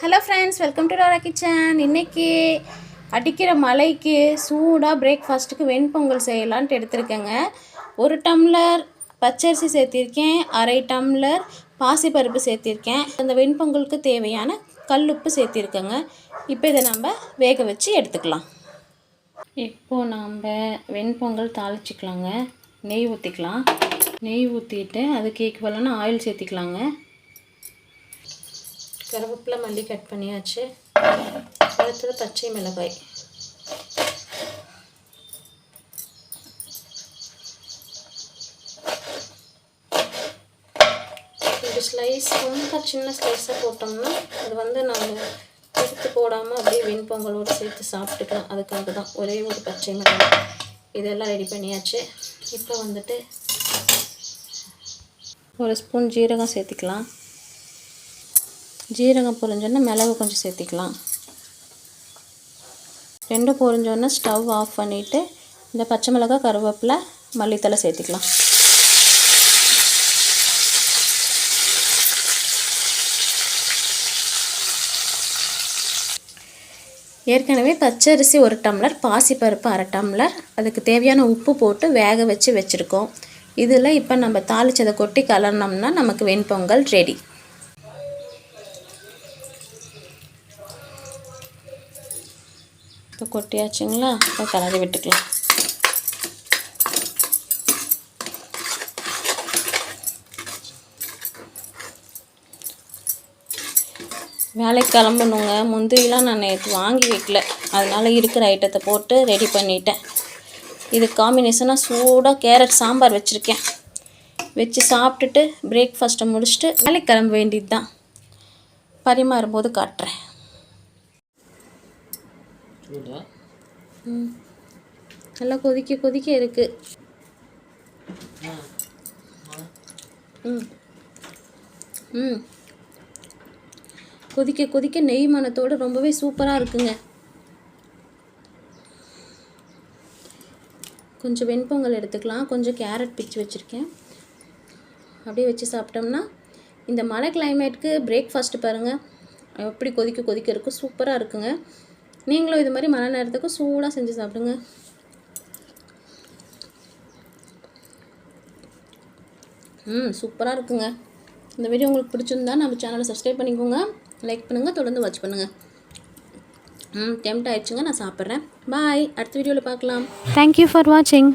Hello friends, welcome to Tara kitchen. இன்றைக்கி அடிக்கிற மழைக்கு சூடாக பிரேக்ஃபாஸ்ட்டுக்கு வெண்பொங்கல் செய்யலான்ட்டு எடுத்துருக்கேங்க. 1 டம்ளர் பச்சரிசி சேர்த்திருக்கேன், 1/2 டம்ளர் பாசிப்பருப்பு சேர்த்திருக்கேன். அந்த வெண்பொங்கலுக்கு தேவையான கல்லுப்பு சேர்த்திருக்கேங்க. இப்போ இதை நம்ம வேக வச்சு எடுத்துக்கலாம். இப்போது நாம் வெண்பொங்கல் தாளிச்சிக்கலாங்க. நெய் ஊற்றிக்கலாம். நெய் ஊற்றிட்டு அதுக்கு ஈக்குவலான ஆயில் சேர்த்திக்கலாங்க. கருவேப்பிலை, மல்லி கட் பண்ணியாச்சு. அடுத்தது பச்சை மிளகாய். ஒரு ஸ்லைஸ் ரொம்ப சின்ன ஸ்லைஸாக போட்டோம்னா அது நம்ம எடுத்து போடாமல் அப்படியே வெண்பொங்கலோடு சேர்த்து சாப்பிட்டுக்கலாம். அதுக்காக தான் ஒரே ஒரு பச்சை மிளகாய். இதெல்லாம் ரெடி பண்ணியாச்சு. இப்போ ஒரு ஸ்பூன் ஜீரகம் சேர்த்திக்கலாம். ஜீரகம் பொரிஞ்சோன்னா மிளகு கொஞ்சம் சேர்த்திக்கலாம். ரெண்டும் பொரிஞ்சோன்னா ஸ்டவ் ஆஃப் பண்ணிவிட்டு இந்த பச்சை மிளகாய், கருவேப்பிலை, மல்லித்தலை சேர்த்திக்கலாம். ஏற்கனவே பச்சரிசி 1 டம்ளர், பாசிப்பருப்பு 1/2 டம்ளர், அதுக்கு தேவையான உப்பு போட்டு வேக வச்சுருக்கோம். இதில் இப்போ நம்ம தாளிச்சதை கொட்டி கலர்னோம்னா நமக்கு வெண்பொங்கல் ரெடி. இப்போ கொட்டியாச்சுங்களா? இப்போ கலரி விட்டுக்கலாம். வேலைக்கு கிளம்பணுங்க. முந்திரிலாம் நான் நேற்று வாங்கி வைக்கல, அதனால் இருக்கிற ஐட்டத்தை போட்டு ரெடி பண்ணிட்டேன். இது காம்பினேஷனாக சூடாக கேரட் சாம்பார் வச்சுருக்கேன். வச்சு சாப்பிட்டுட்டு பிரேக்ஃபாஸ்ட்டை முடிச்சுட்டு வேலைக்கு கிளம்ப வேண்டியது தான். பரிமாறும்போது காட்டுறேன். நல்லா கொதிக்க இருக்கு. கொதிக்க நெய் மணத்தோடு ரொம்பவே சூப்பராக இருக்குங்க. கொஞ்சம் வெண்பொங்கல் எடுத்துக்கலாம். கொஞ்சம் கேரட் பிச்சு வச்சுருக்கேன். அப்படியே வச்சு சாப்பிட்டோம்னா இந்த மழை கிளைமேட்டுக்கு பிரேக்ஃபாஸ்ட்டு பாருங்கள் எப்படி கொதிக்க இருக்கும். சூப்பராக இருக்குங்க. நீங்களும் இது மாதிரி மழை நேரத்துக்கு சூடாக செஞ்சு சாப்பிடுங்க. சூப்பராக இருக்குங்க. இந்த வீடியோ உங்களுக்கு பிடிச்சிருந்தா நம்ம சேனலை சப்ஸ்கிரைப் பண்ணிக்கோங்க, லைக் பண்ணுங்கள், தொடர்ந்து வாட்ச் பண்ணுங்கள். டெம்ப்ட் ஆயிடுச்சுங்க, நான் சாப்பிட்றேன். பாய். அடுத்த வீடியோவில் பார்க்கலாம். தேங்க்யூ ஃபார் வாட்சிங்.